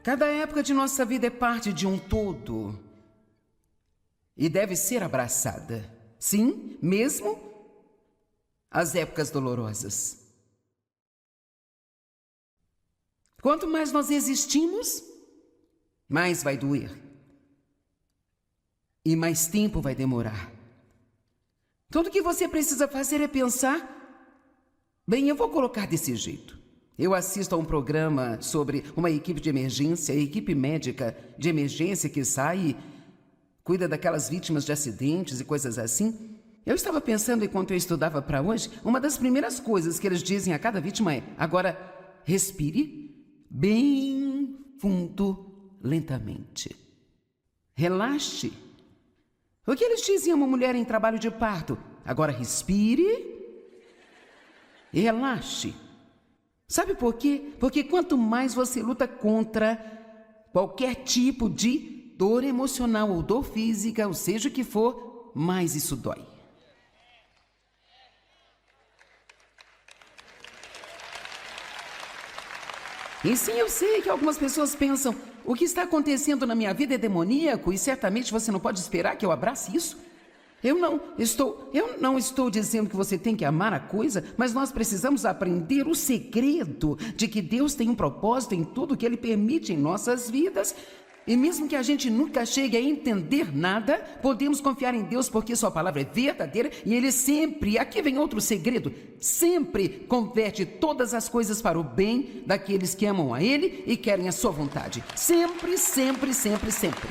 Cada época de nossa vida é parte de um todo e deve ser abraçada. Sim, mesmo as épocas dolorosas. Quanto mais nós existimos, mais vai doer. E mais tempo vai demorar. Tudo que você precisa fazer é pensar, bem, eu vou colocar desse jeito. Eu assisto a um programa sobre uma equipe de emergência, a equipe médica de emergência que sai e cuida daquelas vítimas de acidentes e coisas assim. Eu estava pensando, enquanto eu estudava para hoje, uma das primeiras coisas que eles dizem a cada vítima é: agora, respire bem fundo, lentamente. Relaxe. O que eles dizem a uma mulher em trabalho de parto? Agora, respire e relaxe. Sabe por quê? Porque quanto mais você luta contra qualquer tipo de dor emocional ou dor física, ou seja o que for, mais isso dói. E sim, eu sei que algumas pessoas pensam: o que está acontecendo na minha vida é demoníaco e certamente você não pode esperar que eu abrace isso. Eu não estou dizendo que você tem que amar a coisa, mas nós precisamos aprender o segredo de que Deus tem um propósito em tudo que Ele permite em nossas vidas. E mesmo que a gente nunca chegue a entender nada, podemos confiar em Deus porque Sua palavra é verdadeira e Ele sempre, aqui vem outro segredo, sempre converte todas as coisas para o bem daqueles que amam a Ele e querem a Sua vontade. Sempre, sempre, sempre, sempre.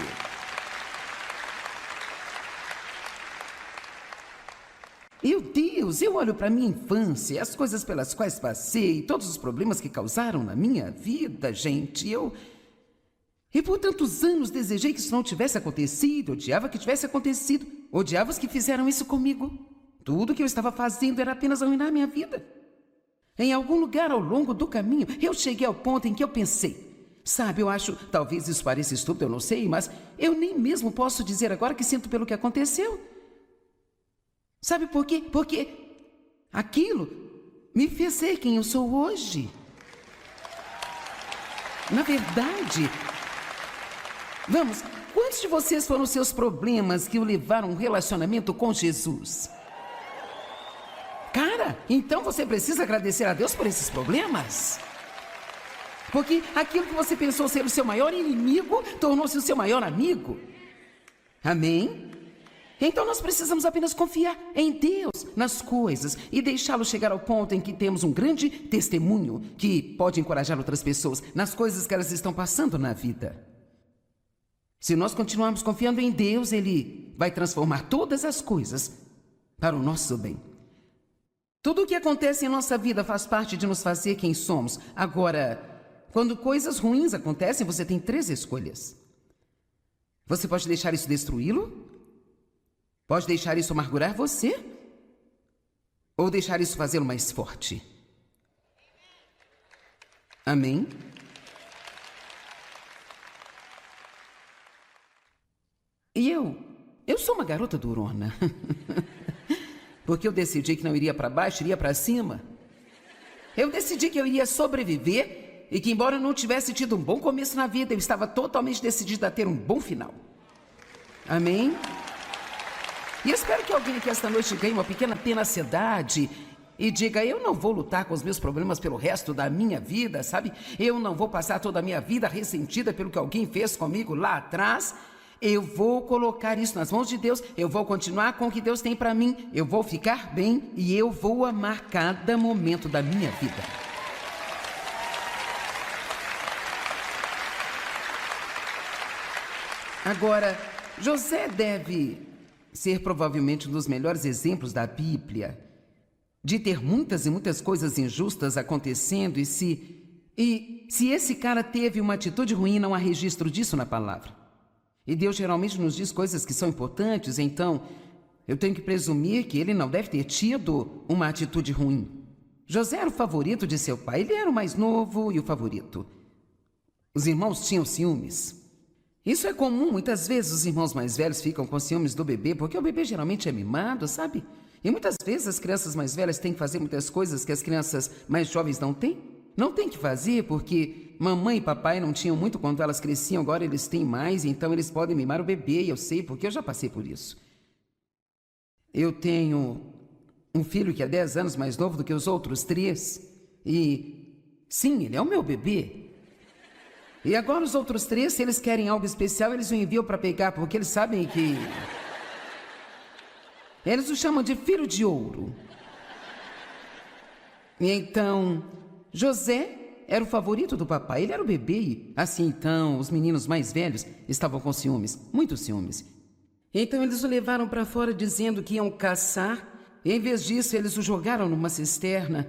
Meu Deus, eu olho para minha infância, as coisas pelas quais passei, todos os problemas que causaram na minha vida, gente, E por tantos anos desejei que isso não tivesse acontecido, odiava que tivesse acontecido, odiava os que fizeram isso comigo. Tudo que eu estava fazendo era apenas arruinar minha vida. Em algum lugar ao longo do caminho, eu cheguei ao ponto em que eu pensei, sabe, eu acho, talvez isso pareça estúpido, eu não sei, mas eu nem mesmo posso dizer agora que sinto pelo que aconteceu. Sabe por quê? Porque aquilo me fez ser quem eu sou hoje. Na verdade, vamos, quantos de vocês foram os seus problemas que o levaram a um relacionamento com Jesus? Cara, então você precisa agradecer a Deus por esses problemas. Porque aquilo que você pensou ser o seu maior inimigo tornou-se o seu maior amigo. Amém? Então nós precisamos apenas confiar em Deus, nas coisas, e deixá-lo chegar ao ponto em que temos um grande testemunho que pode encorajar outras pessoas nas coisas que elas estão passando na vida. Se nós continuarmos confiando em Deus, Ele vai transformar todas as coisas para o nosso bem. Tudo o que acontece em nossa vida faz parte de nos fazer quem somos. Agora, quando coisas ruins acontecem, você tem 3 escolhas. Você pode deixar isso destruí-lo? Pode deixar isso amargurar você? Ou deixar isso fazê-lo mais forte? Amém? E eu sou uma garota durona. Porque eu decidi que não iria para baixo, iria para cima. Eu decidi que eu iria sobreviver e que, embora eu não tivesse tido um bom começo na vida, eu estava totalmente decidida a ter um bom final. Amém? E espero que alguém aqui esta noite ganhe uma pequena tenacidade e diga: eu não vou lutar com os meus problemas pelo resto da minha vida, sabe? Eu não vou passar toda a minha vida ressentida pelo que alguém fez comigo lá atrás. Eu vou colocar isso nas mãos de Deus, eu vou continuar com o que Deus tem para mim, eu vou ficar bem e eu vou amar cada momento da minha vida. Agora, José deve ser provavelmente um dos melhores exemplos da Bíblia, de ter muitas e muitas coisas injustas acontecendo e se esse cara teve uma atitude ruim, não há registro disso na palavra. E Deus geralmente nos diz coisas que são importantes, então eu tenho que presumir que ele não deve ter tido uma atitude ruim. José era o favorito de seu pai, ele era o mais novo e o favorito. Os irmãos tinham ciúmes. Isso é comum, muitas vezes os irmãos mais velhos ficam com ciúmes do bebê, porque o bebê geralmente é mimado, sabe? E muitas vezes as crianças mais velhas têm que fazer muitas coisas que as crianças mais jovens não têm. Não têm que fazer porque mamãe e papai não tinham muito quando elas cresciam, agora eles têm mais, então eles podem mimar o bebê, eu sei, porque eu já passei por isso. Eu tenho um filho que é 10 anos mais novo do que os outros 3, e sim, ele é o meu bebê. E agora os outros 3, se eles querem algo especial, eles o enviam para pegar, porque eles sabem que... Eles o chamam de filho de ouro. E então, José era o favorito do papai, ele era o bebê. Assim então, os meninos mais velhos estavam com ciúmes, muitos ciúmes. Então eles o levaram para fora dizendo que iam caçar, e em vez disso eles o jogaram numa cisterna,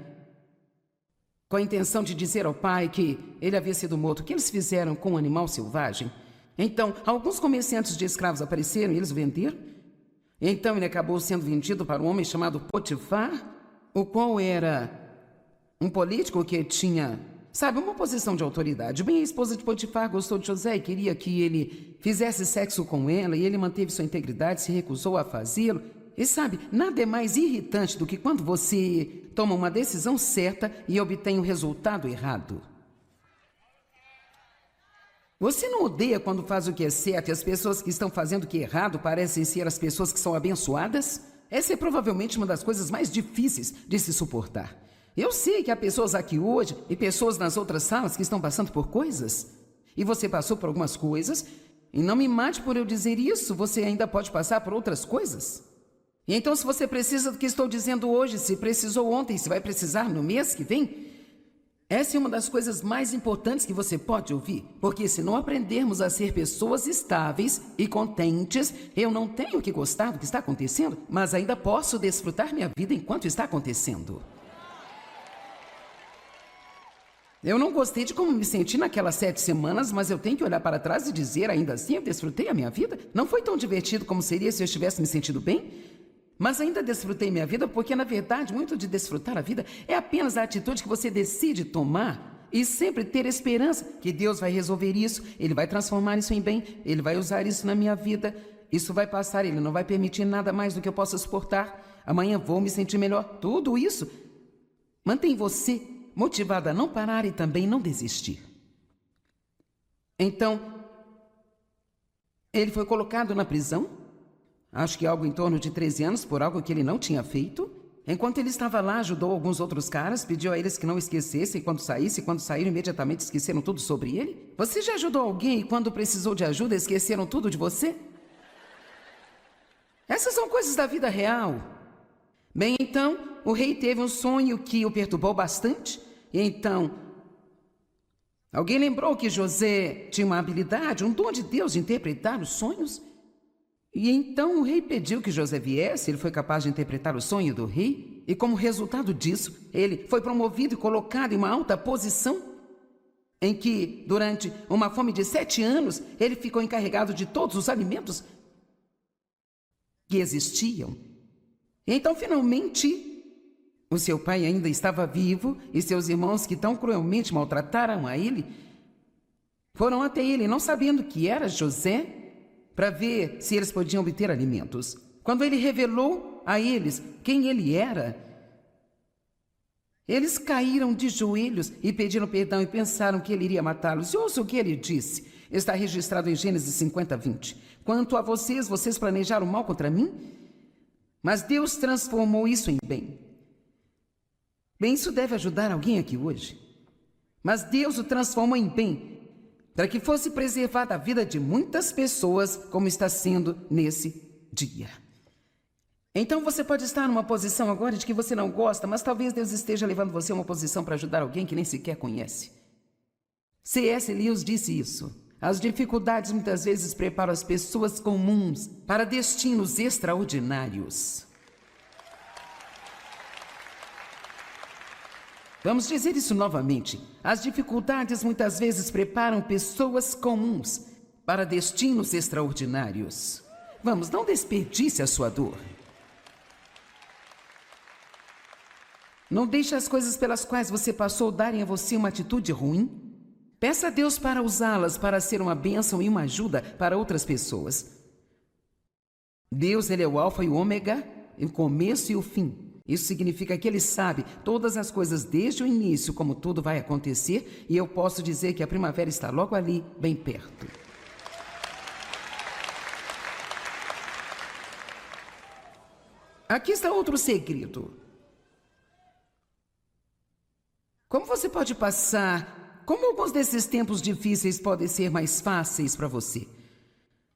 com a intenção de dizer ao pai que ele havia sido morto. O que eles fizeram com um animal selvagem? Então, alguns comerciantes de escravos apareceram e eles o venderam. Então ele acabou sendo vendido para um homem chamado Potifar, o qual era um político que tinha, sabe, uma posição de autoridade. Bem, a esposa de Potifar gostou de José e queria que ele fizesse sexo com ela, e ele manteve sua integridade, se recusou a fazê-lo. E sabe, nada é mais irritante do que quando você toma uma decisão certa e obtém o resultado errado. Você não odeia quando faz o que é certo e as pessoas que estão fazendo o que é errado parecem ser as pessoas que são abençoadas? Essa é provavelmente uma das coisas mais difíceis de se suportar. Eu sei que há pessoas aqui hoje e pessoas nas outras salas que estão passando por coisas. E você passou por algumas coisas, e não me mate por eu dizer isso, você ainda pode passar por outras coisas. E então, se você precisa do que estou dizendo hoje, se precisou ontem, se vai precisar no mês que vem, essa é uma das coisas mais importantes que você pode ouvir, porque se não aprendermos a ser pessoas estáveis e contentes, eu não tenho que gostar do que está acontecendo, mas ainda posso desfrutar minha vida enquanto está acontecendo. Eu não gostei de como me senti naquelas 7 semanas, mas eu tenho que olhar para trás e dizer, ainda assim, eu desfrutei a minha vida. Não foi tão divertido como seria se eu estivesse me sentindo bem, mas ainda desfrutei minha vida, porque, na verdade, muito de desfrutar a vida é apenas a atitude que você decide tomar e sempre ter esperança que Deus vai resolver isso, Ele vai transformar isso em bem, Ele vai usar isso na minha vida, isso vai passar, Ele não vai permitir nada mais do que eu possa suportar. Amanhã vou me sentir melhor. Tudo isso mantém você motivado a não parar e também não desistir. Então, ele foi colocado na prisão, acho que algo em torno de 13 anos, por algo que ele não tinha feito. Enquanto ele estava lá, ajudou alguns outros caras, pediu a eles que não esquecessem quando saísse, e quando saíram, imediatamente esqueceram tudo sobre ele. Você já ajudou alguém e quando precisou de ajuda, esqueceram tudo de você? Essas são coisas da vida real. Bem, então, o rei teve um sonho que o perturbou bastante. E então, alguém lembrou que José tinha uma habilidade, um dom de Deus de interpretar os sonhos? E então o rei pediu que José viesse, ele foi capaz de interpretar o sonho do rei, e como resultado disso, ele foi promovido e colocado em uma alta posição, em que, durante uma fome de 7 anos, ele ficou encarregado de todos os alimentos que existiam. Então, finalmente, o seu pai ainda estava vivo e seus irmãos, que tão cruelmente maltrataram a ele, foram até ele, não sabendo que era José, para ver se eles podiam obter alimentos. Quando ele revelou a eles quem ele era, eles caíram de joelhos e pediram perdão e pensaram que ele iria matá-los. E ouça o que ele disse. Está registrado em Gênesis 50:20. Quanto a vocês, vocês planejaram mal contra mim, mas Deus transformou isso em bem. Bem, isso deve ajudar alguém aqui hoje. Mas Deus o transformou em bem, para que fosse preservada a vida de muitas pessoas, como está sendo nesse dia. Então você pode estar numa posição agora de que você não gosta, mas talvez Deus esteja levando você a uma posição para ajudar alguém que nem sequer conhece. C.S. Lewis disse isso. As dificuldades muitas vezes preparam as pessoas comuns para destinos extraordinários. Vamos dizer isso novamente. As dificuldades muitas vezes preparam pessoas comuns para destinos extraordinários. Vamos, não desperdice a sua dor. Não deixe as coisas pelas quais você passou darem a você uma atitude ruim. Peça a Deus para usá-las para ser uma bênção e uma ajuda para outras pessoas. Deus, Ele é o alfa e o ômega, o começo e o fim. Isso significa que Ele sabe todas as coisas desde o início, como tudo vai acontecer, e eu posso dizer que a primavera está logo ali, bem perto. Aqui está outro segredo. Como você pode passar? Como alguns desses tempos difíceis podem ser mais fáceis para você?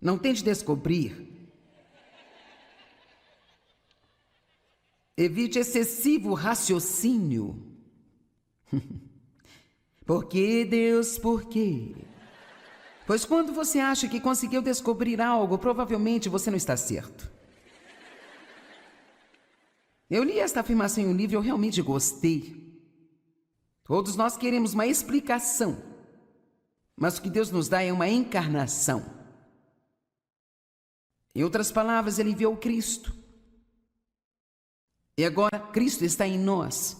Não tente descobrir. Evite excessivo raciocínio. Por que, Deus, por quê? Pois quando você acha que conseguiu descobrir algo, provavelmente você não está certo. Eu li esta afirmação em um livro e eu realmente gostei. Todos nós queremos uma explicação, mas o que Deus nos dá é uma encarnação. Em outras palavras, Ele enviou Cristo. E agora Cristo está em nós.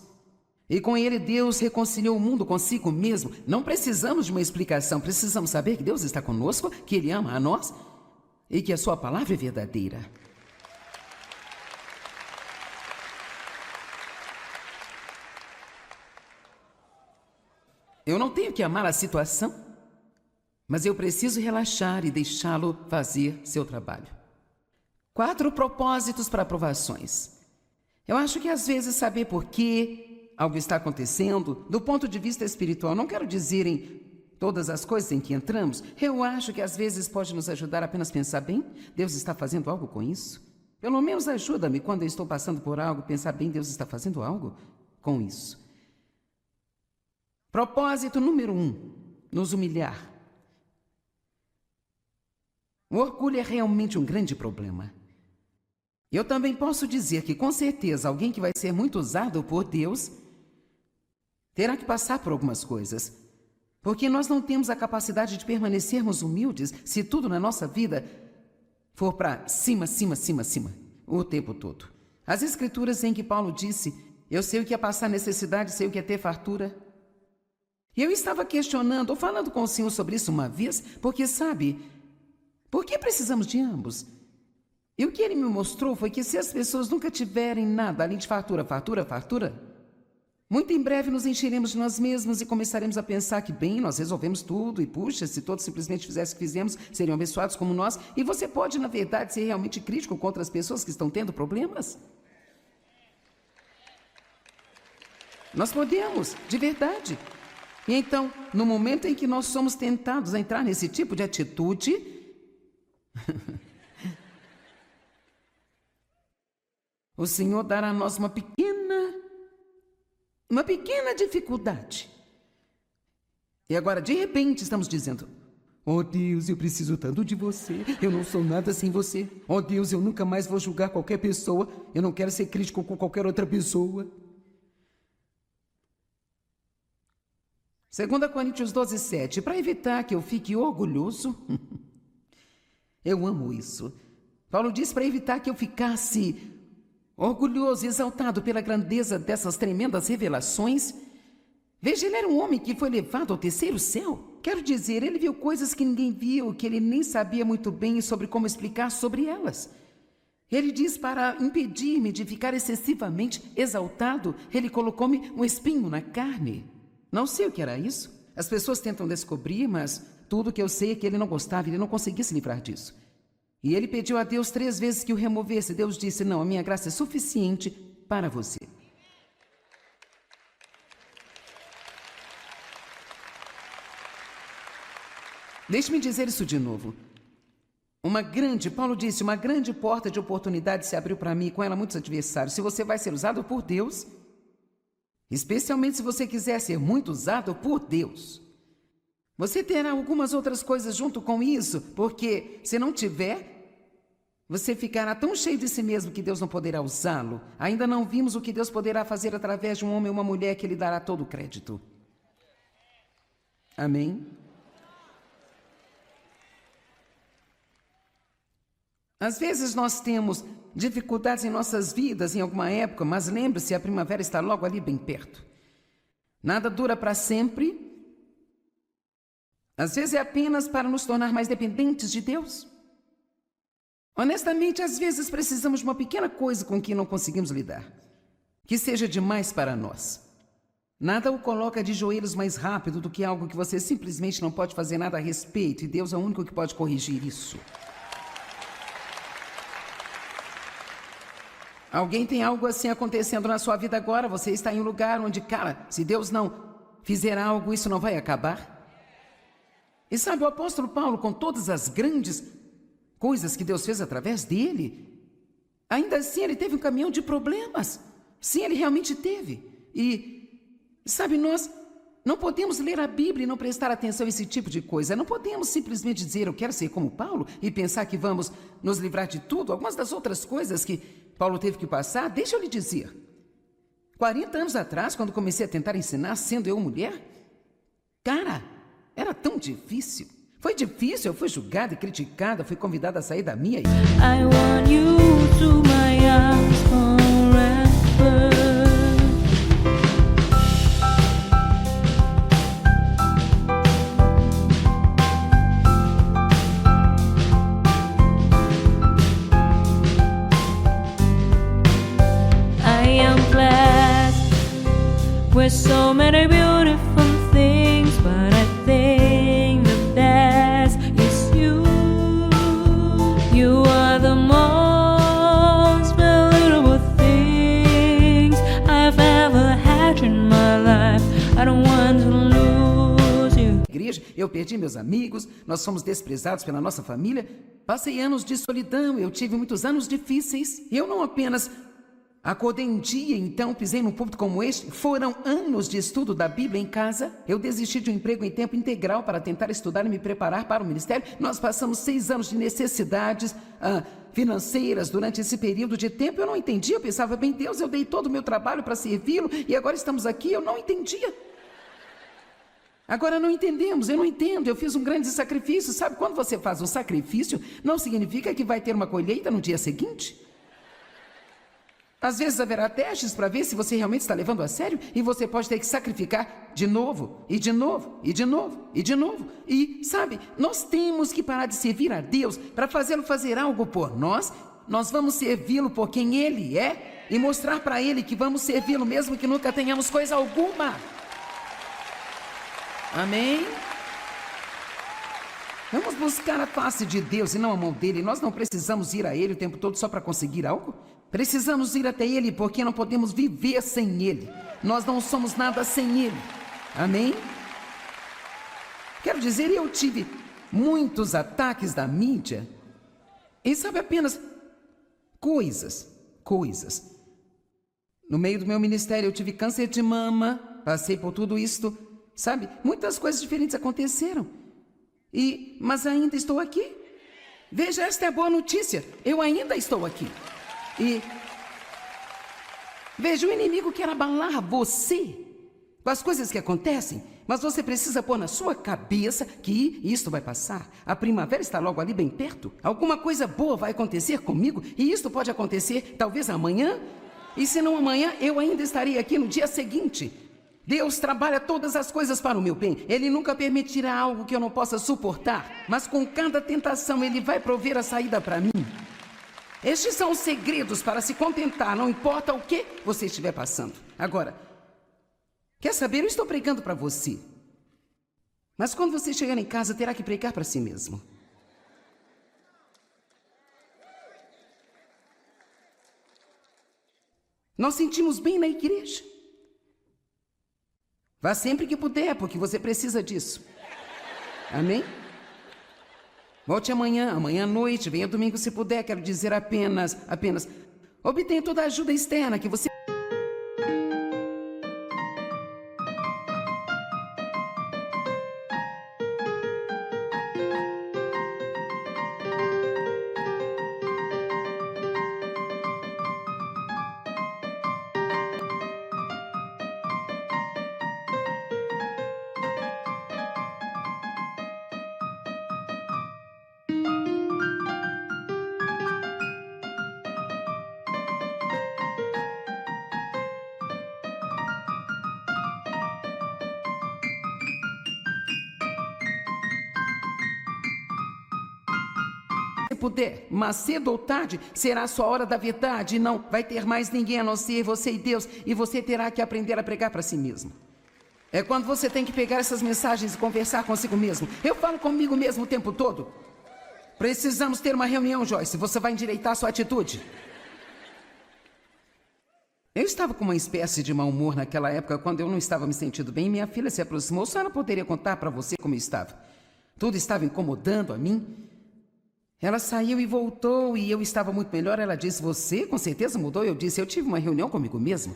E com Ele Deus reconciliou o mundo consigo mesmo. Não precisamos de uma explicação, precisamos saber que Deus está conosco, que Ele ama a nós e que a Sua palavra é verdadeira. Eu não tenho que amar a situação, mas eu preciso relaxar e deixá-lo fazer seu trabalho. 4 propósitos para aprovações. Eu acho que às vezes saber por que algo está acontecendo, do ponto de vista espiritual, não quero dizer em todas as coisas em que entramos, eu acho que às vezes pode nos ajudar a apenas pensar bem, Deus está fazendo algo com isso? Pelo menos ajuda-me quando eu estou passando por algo, pensar bem, Deus está fazendo algo com isso. Propósito número 1, nos humilhar. O orgulho é realmente um grande problema. Eu também posso dizer que, com certeza, alguém que vai ser muito usado por Deus terá que passar por algumas coisas. Porque nós não temos a capacidade de permanecermos humildes se tudo na nossa vida for para cima, o tempo todo. As escrituras em que Paulo disse, eu sei o que é passar necessidade, sei o que é ter fartura. E eu estava questionando, ou falando com o Senhor sobre isso uma vez, porque sabe, por que precisamos de ambos? E o que Ele me mostrou foi que se as pessoas nunca tiverem nada além de fartura, muito em breve nos encheremos de nós mesmos e começaremos a pensar que, bem, nós resolvemos tudo e, puxa, se todos simplesmente fizessem o que fizemos, seriam abençoados como nós. E você pode, na verdade, ser realmente crítico contra as pessoas que estão tendo problemas? Nós podemos, de verdade. E então, no momento em que nós somos tentados a entrar nesse tipo de atitude, o Senhor dará a nós uma pequena dificuldade. E agora, de repente, estamos dizendo, oh Deus, eu preciso tanto de você, eu não sou nada sem você. Oh Deus, eu nunca mais vou julgar qualquer pessoa, eu não quero ser crítico com qualquer outra pessoa. 2 Coríntios 12:7, para evitar que eu fique orgulhoso, eu amo isso. Paulo diz para evitar que eu ficasse orgulhoso, exaltado pela grandeza dessas tremendas revelações. Veja, ele era um homem que foi levado ao terceiro céu. Quero dizer, ele viu coisas que ninguém viu, que ele nem sabia muito bem sobre como explicar sobre elas. Ele diz, para impedir-me de ficar excessivamente exaltado, ele colocou-me um espinho na carne. Não sei o que era isso. As pessoas tentam descobrir, mas tudo que eu sei é que ele não gostava, ele não conseguia se livrar disso. E ele pediu a Deus 3 vezes que o removesse. Deus disse, não, a minha graça é suficiente para você. Deixe-me dizer isso de novo. Paulo disse, uma grande porta de oportunidade se abriu para mim, com ela muitos adversários. Se você vai ser usado por Deus, especialmente se você quiser ser muito usado por Deus, você terá algumas outras coisas junto com isso, porque se não tiver, você ficará tão cheio de si mesmo que Deus não poderá usá-lo. Ainda não vimos o que Deus poderá fazer através de um homem ou uma mulher que Ele dará todo o crédito. Amém? Às vezes nós temos dificuldades em nossas vidas em alguma época, mas lembre-se, a primavera está logo ali bem perto. Nada dura para sempre. Às vezes é apenas para nos tornar mais dependentes de Deus. Honestamente, às vezes precisamos de uma pequena coisa com que não conseguimos lidar. que seja demais para nós. Nada o coloca de joelhos mais rápido do que algo que você simplesmente não pode fazer nada a respeito, e Deus é o único que pode corrigir isso. Alguém tem algo assim acontecendo na sua vida agora, você está em um lugar onde, cara, se Deus não fizer algo, isso não vai acabar? E sabe, o apóstolo Paulo, com todas as grandes coisas que Deus fez através dele, ainda assim ele teve um caminhão de problemas. Sim, ele realmente teve. E, sabe, nós não podemos ler a Bíblia e não prestar atenção a esse tipo de coisa. Não podemos simplesmente dizer, eu quero ser como Paulo, e pensar que vamos nos livrar de tudo. Algumas das outras coisas que Paulo teve que passar, deixa eu lhe dizer. 40 anos atrás, quando comecei a tentar ensinar, sendo eu mulher, cara, era tão difícil. Foi difícil, eu fui julgada e criticada, fui convidada a sair da minha igreja. I want you to my arms forever. I am blessed with so many beautiful things, but I think the best is you. You are the most valuable things I've ever had in my life. I don't want to lose you. Igreja, eu perdi meus amigos, nós fomos desprezados pela nossa família, passei anos de solidão, eu tive muitos anos difíceis. Eu não apenas acordei um dia, então pisei num púlpito como este. Foram anos de estudo da Bíblia em casa. Eu desisti de um emprego em tempo integral para tentar estudar e me preparar para o ministério. Nós passamos 6 anos de necessidades financeiras durante esse período de tempo. Eu não entendia, eu pensava, bem, Deus, eu dei todo o meu trabalho para servi-lo e agora estamos aqui. Eu não entendia. Agora não entendemos, eu não entendo, eu fiz um grande sacrifício. Sabe, quando você faz um sacrifício, não significa que vai ter uma colheita no dia seguinte. Às vezes haverá testes para ver se você realmente está levando a sério, e você pode ter que sacrificar de novo, e de novo, e de novo, e de novo. E, sabe, nós temos que parar de servir a Deus para fazê-lo fazer algo por nós. Nós vamos servi-lo por quem Ele é e mostrar para Ele que vamos servi-lo mesmo que nunca tenhamos coisa alguma. Amém? Vamos buscar a face de Deus e não a mão dele. Nós não precisamos ir a Ele o tempo todo só para conseguir algo. Precisamos ir até Ele porque não podemos viver sem Ele. Nós não somos nada sem Ele. Amém? Quero dizer, eu tive muitos ataques da mídia. E sabe, apenas coisas. No meio do meu ministério eu tive câncer de mama, passei por tudo isso, sabe? Muitas coisas diferentes aconteceram. Mas ainda estou aqui. Veja, esta é a boa notícia. Eu ainda estou aqui. E veja, o inimigo quer abalar você com as coisas que acontecem, mas você precisa pôr na sua cabeça que isto vai passar. A primavera está logo ali bem perto. Alguma coisa boa vai acontecer comigo, e isto pode acontecer talvez amanhã, e se não amanhã, eu ainda estarei aqui no dia seguinte. Deus trabalha todas as coisas para o meu bem. Ele nunca permitirá algo que eu não possa suportar, mas com cada tentação Ele vai prover a saída para mim. Estes são os segredos para se contentar, não importa o que você estiver passando. Agora, quer saber? Eu estou pregando para você. Mas quando você chegar em casa, terá que pregar para si mesmo. Nós sentimos bem na igreja. Vá sempre que puder, porque você precisa disso. Amém? Volte amanhã à noite, venha domingo se puder. Quero dizer apenas, obtenha toda a ajuda externa que você... você puder, mas cedo ou tarde será a sua hora da verdade e não vai ter mais ninguém a não ser você e Deus, e você terá que aprender a pregar para si mesmo. É quando você tem que pegar essas mensagens e conversar consigo mesmo. Eu falo comigo mesmo o tempo todo. Precisamos ter uma reunião, Joyce, você vai endireitar a sua atitude. Eu estava com uma espécie de mau humor naquela época, quando eu não estava me sentindo bem, minha filha se aproximou. A senhora poderia contar para você como eu estava? Tudo estava incomodando a mim. Ela saiu e voltou, e eu estava muito melhor. Ela disse, você com certeza mudou? Eu disse, eu tive uma reunião comigo mesmo.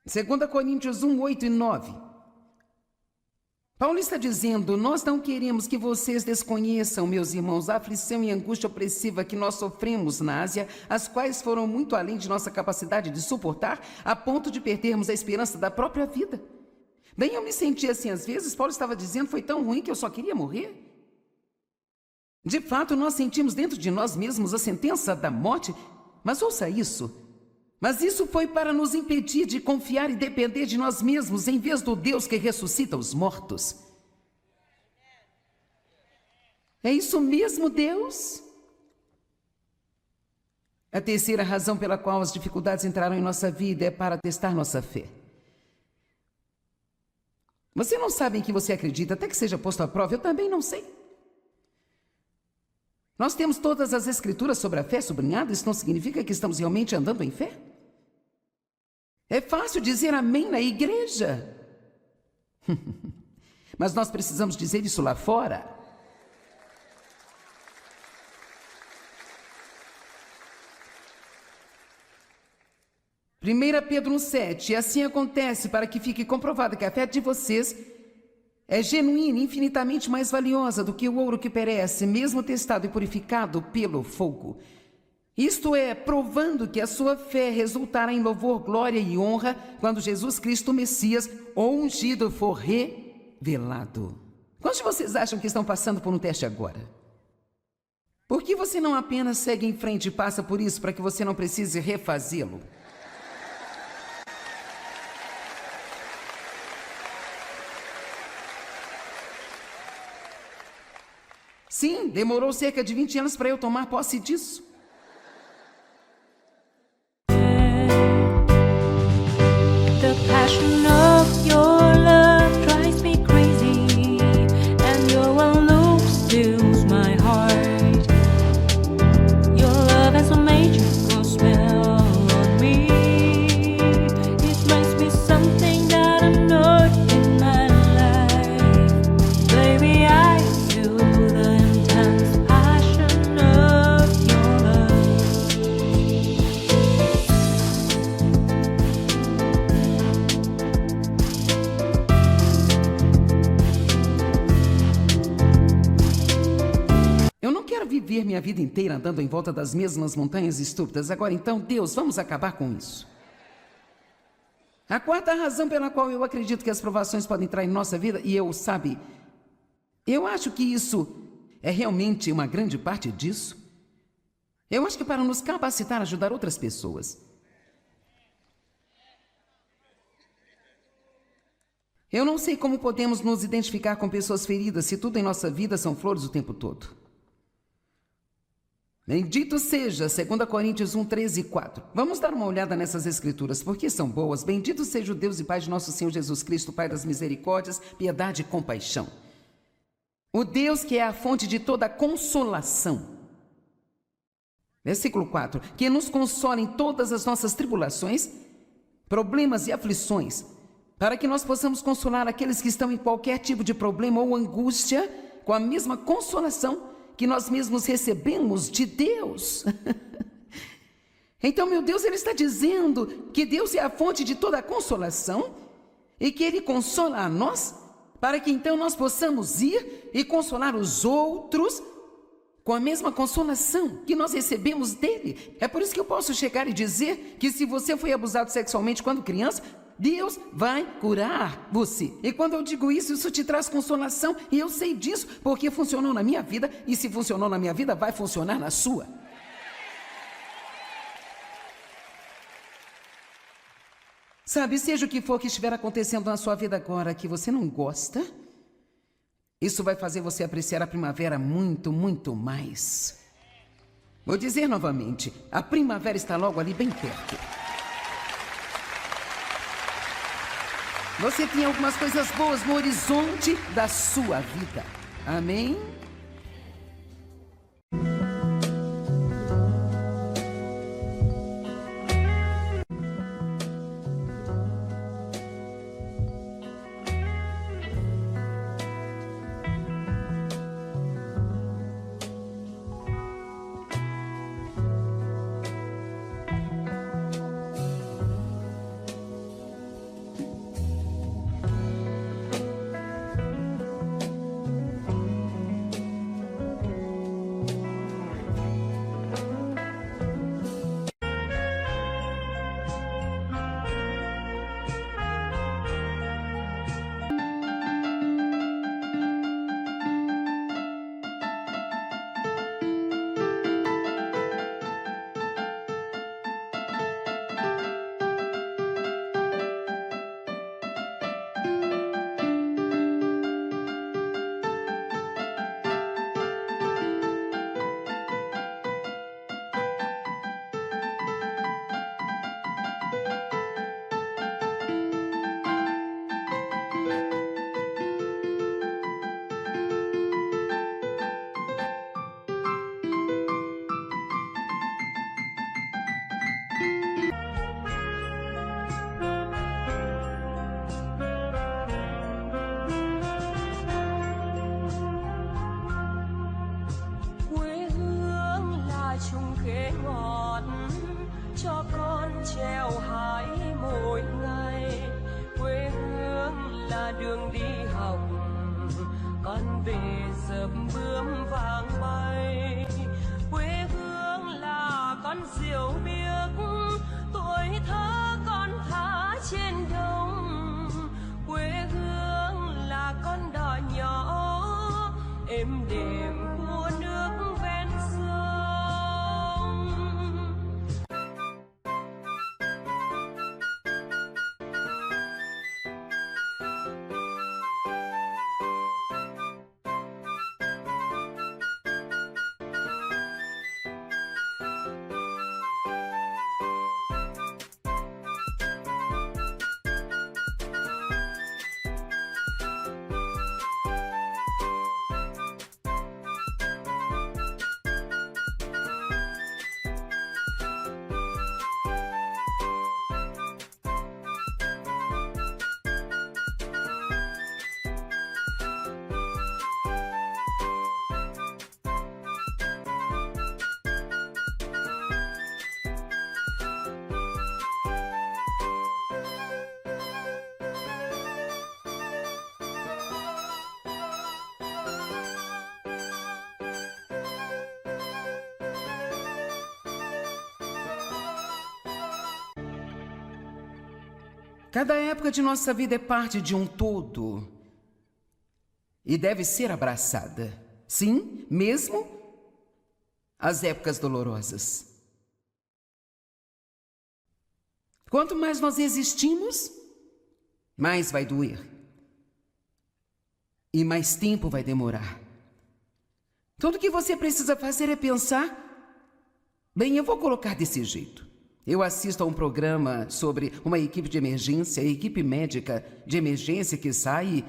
Segunda Coríntios 1, 8 e 9. Paulo está dizendo, nós não queremos que vocês desconheçam, meus irmãos, a aflição e angústia opressiva que nós sofremos na Ásia, as quais foram muito além de nossa capacidade de suportar, a ponto de perdermos a esperança da própria vida. Bem, eu me senti assim às vezes. Paulo estava dizendo, foi tão ruim que eu só queria morrer. De fato, nós sentimos dentro de nós mesmos a sentença da morte, mas ouça isso. Mas isso foi para nos impedir de confiar e depender de nós mesmos, em vez do Deus que ressuscita os mortos. É isso mesmo, Deus? A terceira razão pela qual as dificuldades entraram em nossa vida é para testar nossa fé. Você não sabe em que você acredita, até que seja posto à prova. Eu também não sei. Nós temos todas as escrituras sobre a fé sublinhadas, isso não significa que estamos realmente andando em fé? É fácil dizer amém na igreja. Mas nós precisamos dizer isso lá fora. Primeira Pedro 1,7, assim acontece para que fique comprovado que a fé de vocês é genuína e infinitamente mais valiosa do que o ouro que perece, mesmo testado e purificado pelo fogo. Isto é, provando que a sua fé resultará em louvor, glória e honra quando Jesus Cristo, o Messias, o ungido, for revelado. Quantos de vocês acham que estão passando por um teste agora? Por que você não apenas segue em frente e passa por isso para que você não precise refazê-lo? Sim, demorou cerca de 20 anos para eu tomar posse disso. The passion of your love drives me crazy, and your one look steals my heart. Your love has a magical spell on me. It makes me something that I'm not in my life. Baby, I feel the intense passion of your love. Eu não quero viver minha vida inteira andando em volta das mesmas montanhas estúpidas. Agora então, Deus, vamos acabar com isso. A quarta razão pela qual eu acredito que as provações podem entrar em nossa vida, e eu acho que isso é realmente uma grande parte disso. Eu acho que para nos capacitar a ajudar outras pessoas. Eu não sei como podemos nos identificar com pessoas feridas se tudo em nossa vida são flores o tempo todo. Bendito seja, 2 Coríntios 1, 13 e 4. Vamos dar uma olhada nessas escrituras, porque são boas. Bendito seja o Deus e Pai de nosso Senhor Jesus Cristo, Pai das misericórdias, piedade e compaixão. O Deus que é a fonte de toda consolação. Versículo 4. Que nos consola em todas as nossas tribulações, problemas e aflições, para que nós possamos consolar aqueles que estão em qualquer tipo de problema ou angústia, com a mesma consolação que nós mesmos recebemos de Deus. Então, meu Deus, Ele está dizendo que Deus é a fonte de toda a consolação e que Ele consola a nós, para que então nós possamos ir e consolar os outros com a mesma consolação que nós recebemos dele. É por isso que eu posso chegar e dizer que se você foi abusado sexualmente quando criança, Deus vai curar você. E quando eu digo isso, isso te traz consolação. E eu sei disso porque funcionou na minha vida. E se funcionou na minha vida, vai funcionar na sua. Sabe, seja o que for que estiver acontecendo na sua vida agora que você não gosta, isso vai fazer você apreciar a primavera muito, muito mais. Vou dizer novamente, a primavera está logo ali bem perto. Você tem algumas coisas boas no horizonte da sua vida. Amém? Cho con treo hái mỗi ngày, quê hương là đường đi học, con về dập bướm vàng bay. Quê hương là con diều biếc, tuổi thơ con thả trên đồng. Quê hương là con đò nhỏ êm đềm của nước ven sông. Cada época de nossa vida é parte de um todo e deve ser abraçada. Sim, mesmo as épocas dolorosas. Quanto mais nós existimos, mais vai doer. E mais tempo vai demorar. Tudo que você precisa fazer é pensar, bem, eu vou colocar desse jeito. Eu assisto a um programa sobre uma equipe de emergência, a equipe médica de emergência que sai e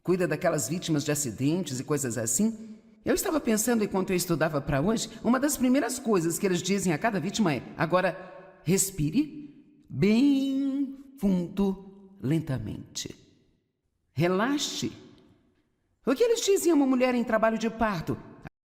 cuida daquelas vítimas de acidentes e coisas assim. Eu estava pensando, enquanto eu estudava para hoje, uma das primeiras coisas que eles dizem a cada vítima é: agora respire bem fundo, lentamente. Relaxe. O que eles dizem a uma mulher em trabalho de parto?